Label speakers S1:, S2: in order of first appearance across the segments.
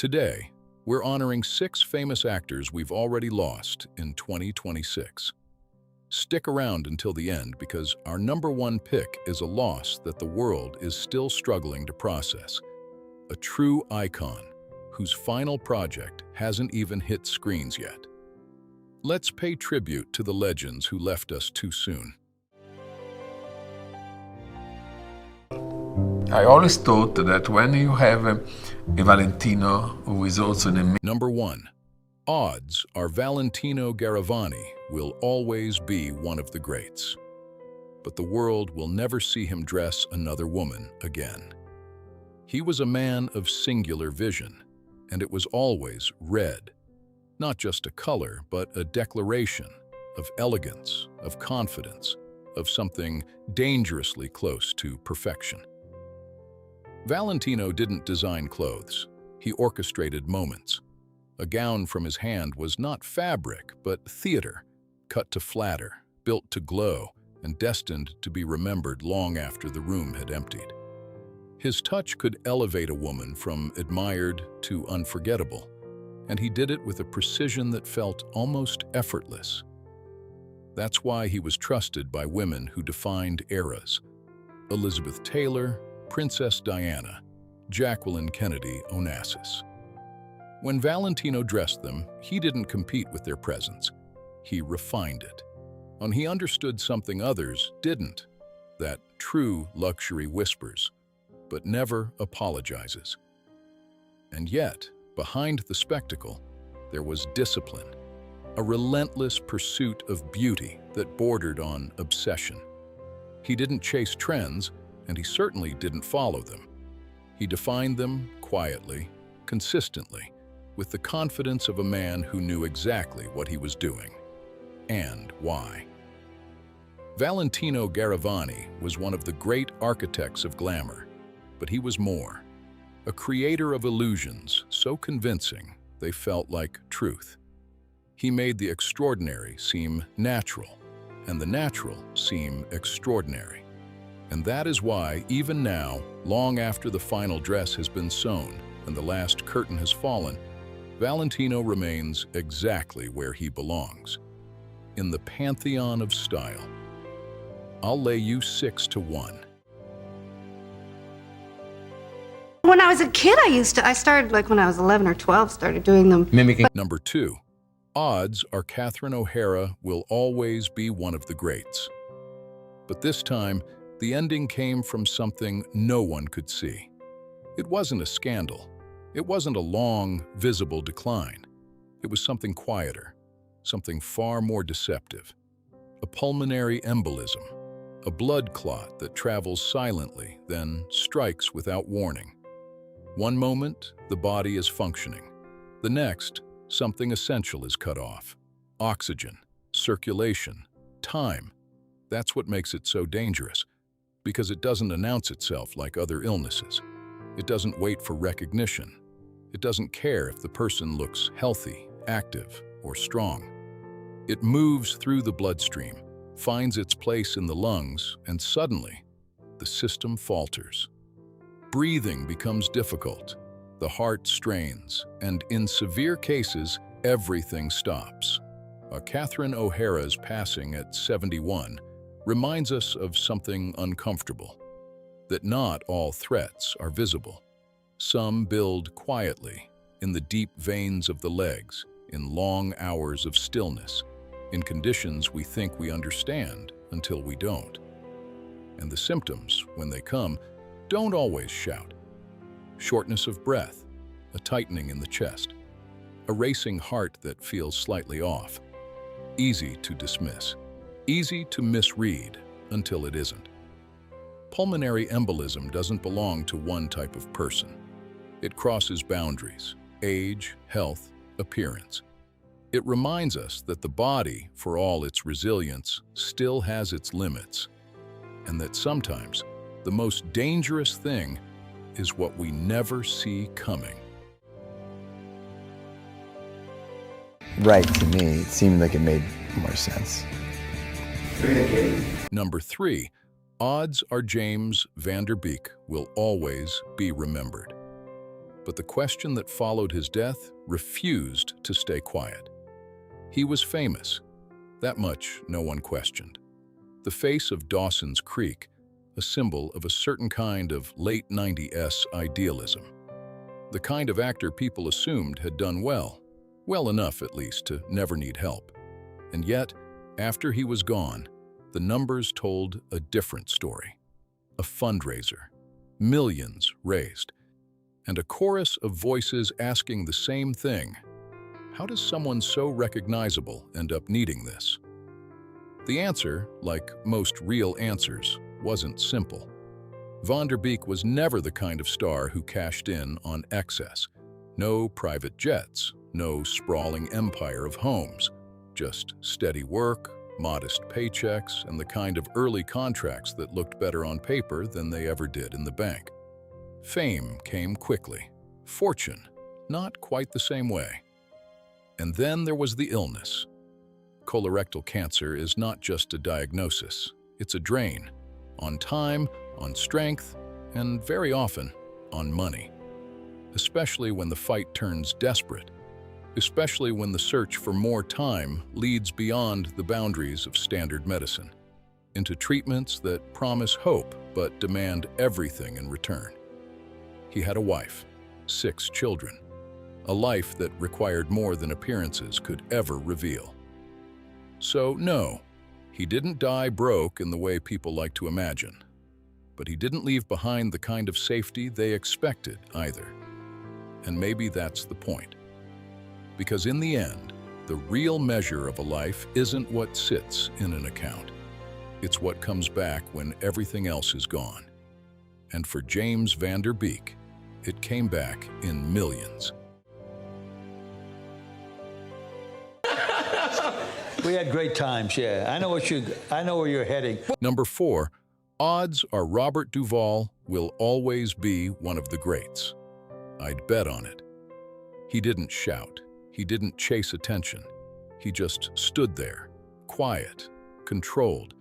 S1: Today, we're honoring 6 famous actors we've already lost in 2026. Stick around until the end because our number 1 pick is a loss that the world is still struggling to process. A true icon whose final project hasn't even hit screens yet. Let's pay tribute to the legends who left us too soon.
S2: I always thought that when you have a Valentino who is also an
S1: Number 1. Odds are Valentino Garavani will always be one of the greats. But the world will never see him dress another woman again. He was a man of singular vision, and it was always red. Not just a color, but a declaration of elegance, of confidence, of something dangerously close to perfection. Valentino didn't design clothes. He orchestrated moments. A gown from his hand was not fabric, but theater, cut to flatter, built to glow, and destined to be remembered long after the room had emptied. His touch could elevate a woman from admired to unforgettable, and he did it with a precision that felt almost effortless. That's why he was trusted by women who defined eras. Elizabeth Taylor, Princess Diana, Jacqueline Kennedy Onassis. When Valentino dressed them, he didn't compete with their presence. He refined it. And he understood something others didn't, that true luxury whispers, but never apologizes. And yet, behind the spectacle, there was discipline, a relentless pursuit of beauty that bordered on obsession. He didn't chase trends, and he certainly didn't follow them. He defined them quietly, consistently, with the confidence of a man who knew exactly what he was doing and why. Valentino Garavani was one of the great architects of glamour, but he was more. A creator of illusions so convincing they felt like truth. He made the extraordinary seem natural, and the natural seem extraordinary. And that is why, even now, long after the final dress has been sewn and the last curtain has fallen, Valentino remains exactly where he belongs, in the pantheon of style. I'll lay you 6-1.
S3: When I was a kid, I started like when I was 11 or 12, started doing them.
S2: mimicking.
S1: Number 2. Odds are Katherine O'Hara will always be one of the greats. But this time, the ending came from something no one could see. It wasn't a scandal. It wasn't a long, visible decline. It was something quieter, something far more deceptive. A pulmonary embolism, a blood clot that travels silently, then strikes without warning. One moment, the body is functioning. The next, something essential is cut off. Oxygen, circulation, time. That's what makes it so dangerous. Because it doesn't announce itself like other illnesses. It doesn't wait for recognition. It doesn't care if the person looks healthy, active, or strong. It moves through the bloodstream, finds its place in the lungs, and suddenly, the system falters. Breathing becomes difficult, the heart strains, and in severe cases, everything stops. Katherine O'Hara's passing at 71 reminds us of something uncomfortable, that not all threats are visible. Some build quietly, in the deep veins of the legs, in long hours of stillness, in conditions we think we understand until we don't. And the symptoms, when they come, don't always shout. Shortness of breath, a tightening in the chest, a racing heart that feels slightly off. Easy to dismiss. Easy to misread until it isn't. Pulmonary embolism doesn't belong to one type of person. It crosses boundaries, age, health, appearance. It reminds us that the body, for all its resilience, still has its limits, and that sometimes the most dangerous thing is what we never see coming.
S4: Right, to me, it seemed like it made more sense.
S1: Number 3, odds are James Vanderbeek will always be remembered. But the question that followed his death refused to stay quiet. He was famous. That much no one questioned. The face of Dawson's Creek, a symbol of a certain kind of late 90s idealism. The kind of actor people assumed had done well enough at least to never need help. And yet, after he was gone, the numbers told a different story. A fundraiser, millions raised, and a chorus of voices asking the same thing. How does someone so recognizable end up needing this? The answer, like most real answers, wasn't simple. Vanderbeek was never the kind of star who cashed in on excess. No private jets, no sprawling empire of homes, just steady work, modest paychecks, and the kind of early contracts that looked better on paper than they ever did in the bank. Fame came quickly. Fortune, not quite the same way. And then there was the illness. Colorectal cancer is not just a diagnosis, it's a drain. On time, on strength, and very often, on money. Especially when the fight turns desperate. Especially when the search for more time leads beyond the boundaries of standard medicine, into treatments that promise hope but demand everything in return. He had a wife, 6 children, a life that required more than appearances could ever reveal. So no, he didn't die broke in the way people like to imagine, but he didn't leave behind the kind of safety they expected either. And maybe that's the point. Because in the end, the real measure of a life isn't what sits in an account. It's what comes back when everything else is gone. And for James Vanderbeek, it came back in millions.
S5: We had great times, yeah. I know where you're heading.
S1: Number 4, odds are Robert Duvall will always be one of the greats. I'd bet on it. He didn't shout. He didn't chase attention. He just stood there, quiet, controlled,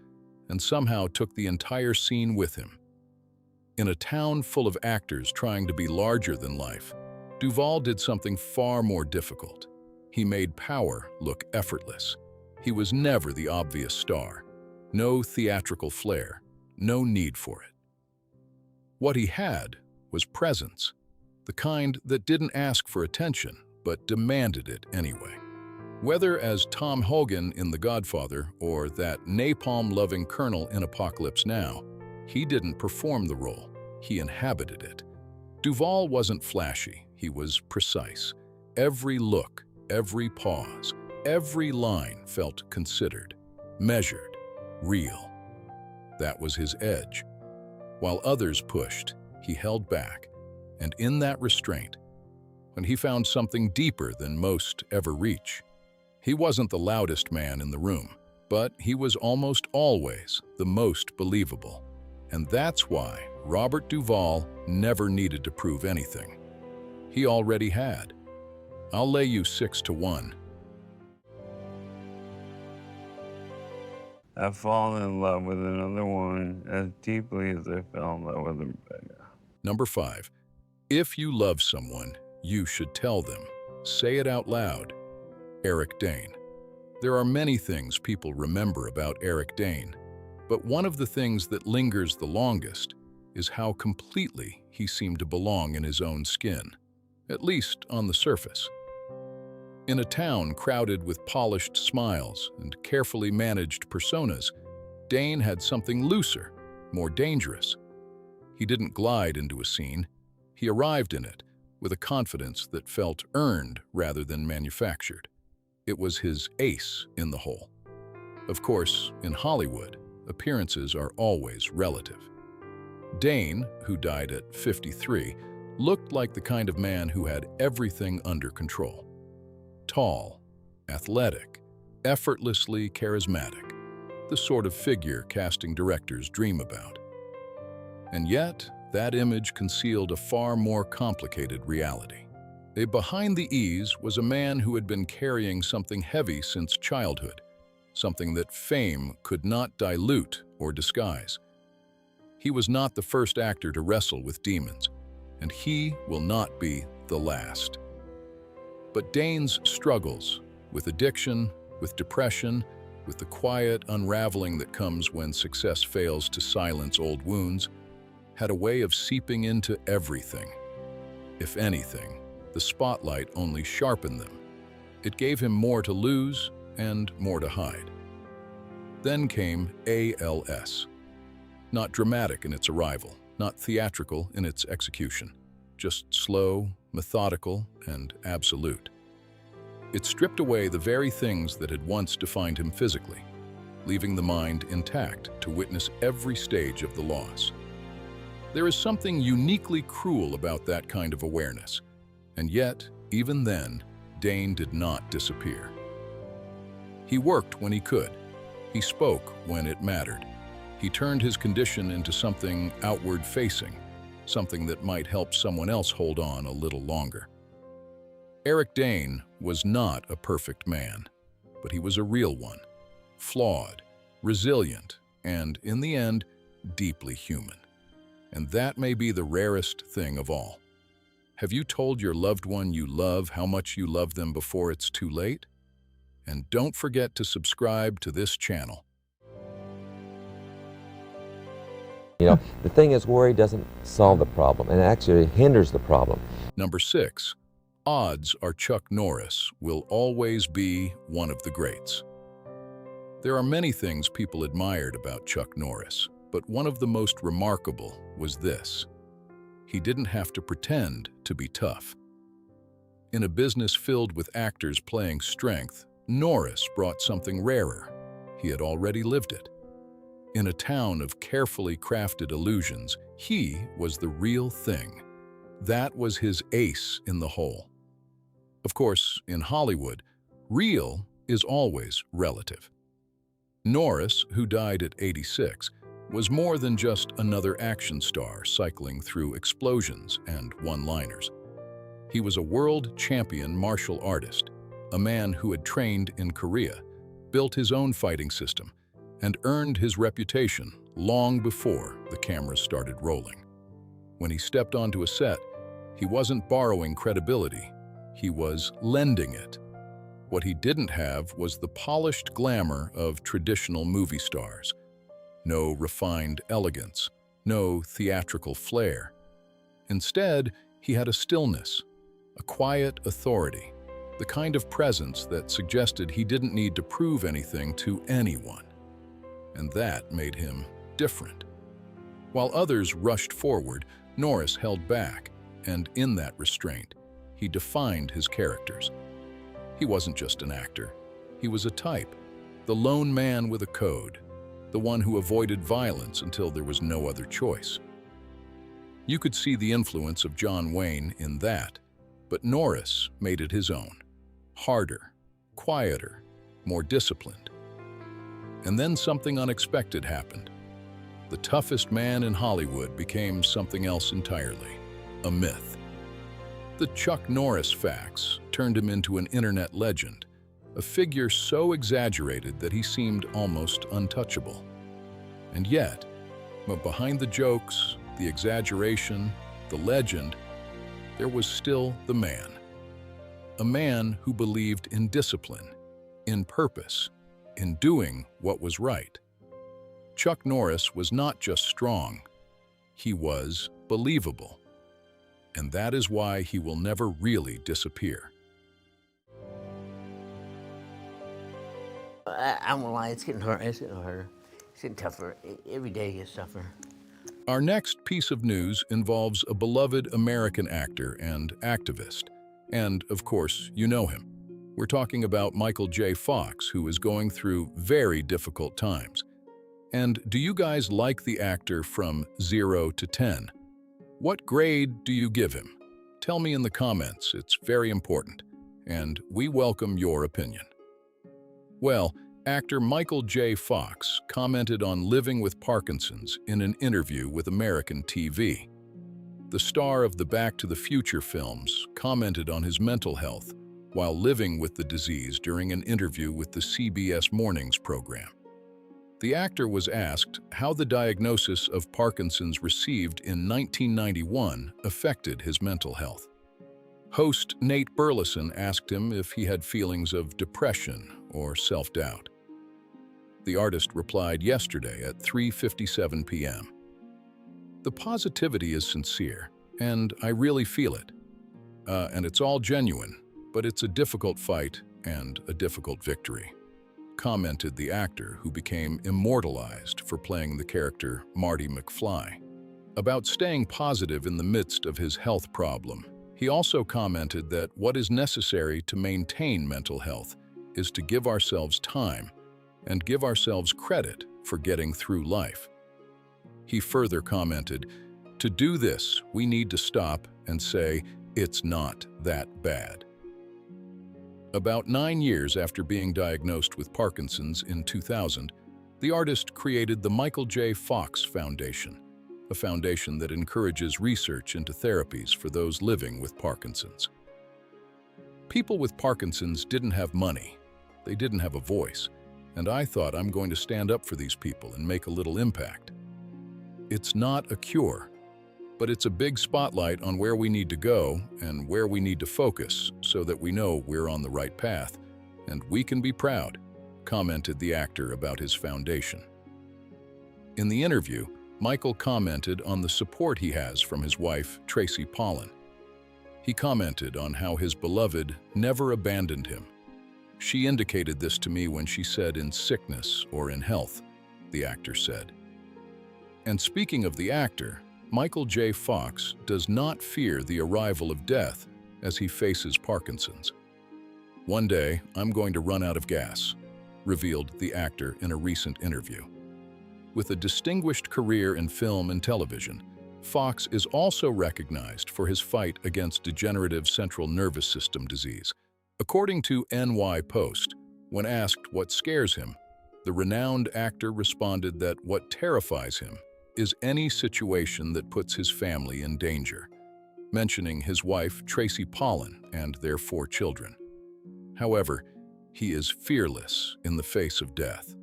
S1: and somehow took the entire scene with him. In a town full of actors trying to be larger than life, Duvall did something far more difficult. He made power look effortless. He was never the obvious star. No theatrical flair, no need for it. What he had was presence, the kind that didn't ask for attention, but demanded it anyway. Whether as Tom Hogan in The Godfather or that napalm-loving colonel in Apocalypse Now, he didn't perform the role, he inhabited it. Duvall wasn't flashy, he was precise. Every look, every pause, every line felt considered, measured, real. That was his edge. While others pushed, he held back, and in that restraint, when he found something deeper than most ever reach. He wasn't the loudest man in the room, but he was almost always the most believable. And that's why Robert Duvall never needed to prove anything. He already had. I'll lay you 6-1.
S6: I've fallen in love with another woman as deeply as I fell in love with Rebecca.
S1: Number 5. If you love someone, you should tell them. Say it out loud. Eric Dane. There are many things people remember about Eric Dane, but one of the things that lingers the longest is how completely he seemed to belong in his own skin, at least on the surface. In a town crowded with polished smiles and carefully managed personas, Dane had something looser, more dangerous. He didn't glide into a scene. He arrived in it with a confidence that felt earned rather than manufactured. It was his ace in the hole. Of course, in Hollywood, appearances are always relative. Dane, who died at 53, looked like the kind of man who had everything under control. Tall, athletic, effortlessly charismatic, the sort of figure casting directors dream about. And yet, that image concealed a far more complicated reality. Behind the ease was a man who had been carrying something heavy since childhood, something that fame could not dilute or disguise. He was not the first actor to wrestle with demons, and he will not be the last. But Dane's struggles with addiction, with depression, with the quiet unraveling that comes when success fails to silence old wounds, had a way of seeping into everything. If anything, the spotlight only sharpened them. It gave him more to lose and more to hide. Then came ALS. Not dramatic in its arrival, not theatrical in its execution, just slow, methodical, and absolute. It stripped away the very things that had once defined him physically, leaving the mind intact to witness every stage of the loss. There is something uniquely cruel about that kind of awareness, and yet, even then, Dane did not disappear. He worked when he could. He spoke when it mattered. He turned his condition into something outward-facing, something that might help someone else hold on a little longer. Eric Dane was not a perfect man, but he was a real one, flawed, resilient, and, in the end, deeply human. And that may be the rarest thing of all. Have you told your loved one you love how much you love them before it's too late? And don't forget to subscribe to this channel.
S7: You know, the thing is, worry doesn't solve the problem, and actually hinders the problem.
S1: Number 6. Odds are Chuck Norris will always be one of the greats. There are many things people admired about Chuck Norris, but one of the most remarkable was this. He didn't have to pretend to be tough. In a business filled with actors playing strength, Norris brought something rarer. He had already lived it. In a town of carefully crafted illusions, he was the real thing. That was his ace in the hole. Of course, in Hollywood, real is always relative. Norris, who died at 86, was more than just another action star cycling through explosions and one-liners. He was a world champion martial artist, a man who had trained in Korea, built his own fighting system, and earned his reputation long before the cameras started rolling. When he stepped onto a set, he wasn't borrowing credibility, he was lending it. What he didn't have was the polished glamour of traditional movie stars. No refined elegance, no theatrical flair. Instead, he had a stillness, a quiet authority, the kind of presence that suggested he didn't need to prove anything to anyone. And that made him different. While others rushed forward, Norris held back, and in that restraint, he defined his characters. He wasn't just an actor. He was a type, the lone man with a code, the one who avoided violence until there was no other choice. You could see the influence of John Wayne in that, but Norris made it his own. Harder, quieter, more disciplined. And then something unexpected happened. The toughest man in Hollywood became something else entirely, a myth. The Chuck Norris facts turned him into an internet legend, a figure so exaggerated that he seemed almost untouchable. And yet, behind the jokes, the exaggeration, the legend, there was still the man. A man who believed in discipline, in purpose, in doing what was right. Chuck Norris was not just strong, he was believable. And that is why he will never really disappear.
S8: I won't lie, it's getting harder. It's getting harder. It's getting tougher. Every day gets tougher.
S1: Our next piece of news involves a beloved American actor and activist. And, of course, you know him. We're talking about Michael J. Fox, who is going through very difficult times. And do you guys like the actor from 0 to 10? What grade do you give him? Tell me in the comments, it's very important, and we welcome your opinion. Well, actor Michael J. Fox commented on living with Parkinson's in an interview with American TV. The star of the Back to the Future films commented on his mental health while living with the disease during an interview with the CBS Mornings program. The actor was asked how the diagnosis of Parkinson's received in 1991 affected his mental health. Host Nate Burleson asked him if he had feelings of depression or self-doubt. The artist replied yesterday at 3:57 p.m. "The positivity is sincere, and I really feel it. And it's all genuine, but it's a difficult fight and a difficult victory," commented the actor who became immortalized for playing the character Marty McFly. About staying positive in the midst of his health problem, he also commented that what is necessary to maintain mental health is to give ourselves time and give ourselves credit for getting through life. He further commented, "To do this, we need to stop and say, it's not that bad." About 9 years after being diagnosed with Parkinson's in 2000, the artist created the Michael J. Fox Foundation, a foundation that encourages research into therapies for those living with Parkinson's. People with Parkinson's didn't have money, they didn't have a voice, and I thought I'm going to stand up for these people and make a little impact. It's not a cure, but it's a big spotlight on where we need to go and where we need to focus so that we know we're on the right path, and we can be proud, commented the actor about his foundation. In the interview, Michael commented on the support he has from his wife, Tracy Pollan. He commented on how his beloved never abandoned him. "She indicated this to me when she said in sickness or in health," the actor said. And speaking of the actor, Michael J. Fox does not fear the arrival of death as he faces Parkinson's. "One day, I'm going to run out of gas," revealed the actor in a recent interview. With a distinguished career in film and television, Fox is also recognized for his fight against degenerative central nervous system disease. According to NY Post, when asked what scares him, the renowned actor responded that what terrifies him is any situation that puts his family in danger, mentioning his wife Tracy Pollan and their 4 children. However, he is fearless in the face of death.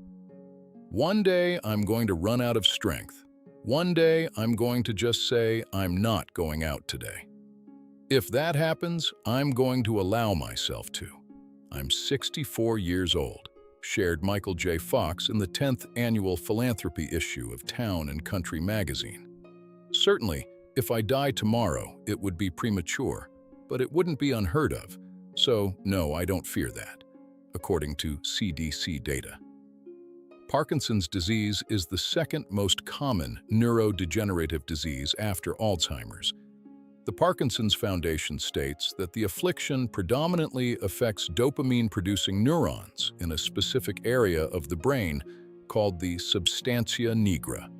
S1: "One day I'm going to run out of strength. One day I'm going to just say I'm not going out today. If that happens, I'm going to allow myself to. I'm 64 years old," shared Michael J. Fox in the 10th annual philanthropy issue of Town and Country magazine. "Certainly, if I die tomorrow, it would be premature, but it wouldn't be unheard of, so no, I don't fear that," according to CDC data. Parkinson's disease is the second most common neurodegenerative disease after Alzheimer's. The Parkinson's Foundation states that the affliction predominantly affects dopamine-producing neurons in a specific area of the brain called the substantia nigra.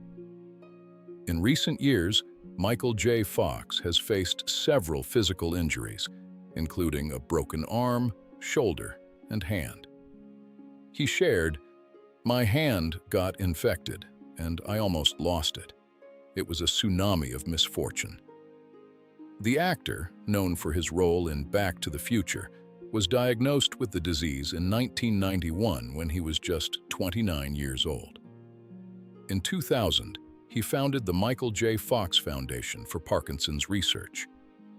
S1: In recent years, Michael J. Fox has faced several physical injuries, including a broken arm, shoulder, and hand. He shared, "My hand got infected, and I almost lost it. It was a tsunami of misfortune." The actor, known for his role in Back to the Future, was diagnosed with the disease in 1991 when he was just 29 years old. In 2000, he founded the Michael J. Fox Foundation for Parkinson's Research,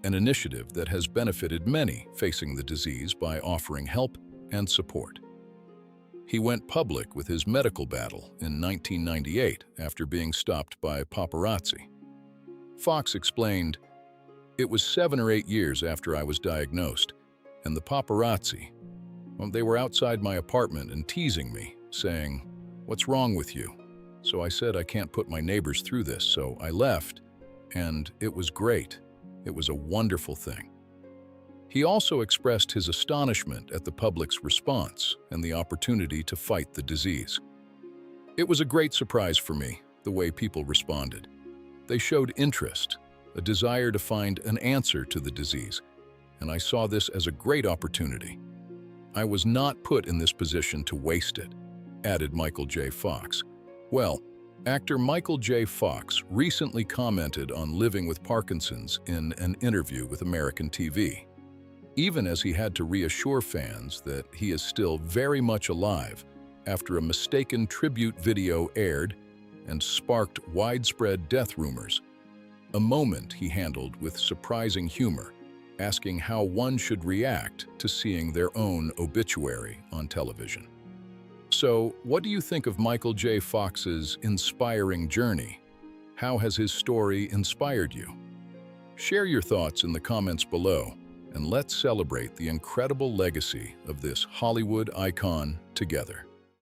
S1: an initiative that has benefited many facing the disease by offering help and support. He went public with his medical battle in 1998 after being stopped by paparazzi. Fox explained, "It was 7 or 8 years after I was diagnosed, and the paparazzi, well, they were outside my apartment and teasing me, saying, 'What's wrong with you?' So I said I can't put my neighbors through this, so I left, and it was great. It was a wonderful thing." He also expressed his astonishment at the public's response and the opportunity to fight the disease. "It was a great surprise for me, the way people responded. They showed interest, a desire to find an answer to the disease, and I saw this as a great opportunity. I was not put in this position to waste it," added Michael J. Fox. Well, actor Michael J. Fox recently commented on living with Parkinson's in an interview with American TV. Even as he had to reassure fans that he is still very much alive after a mistaken tribute video aired and sparked widespread death rumors. A moment he handled with surprising humor, asking how one should react to seeing their own obituary on television. So, what do you think of Michael J. Fox's inspiring journey? How has his story inspired you? Share your thoughts in the comments below, and let's celebrate the incredible legacy of this Hollywood icon together.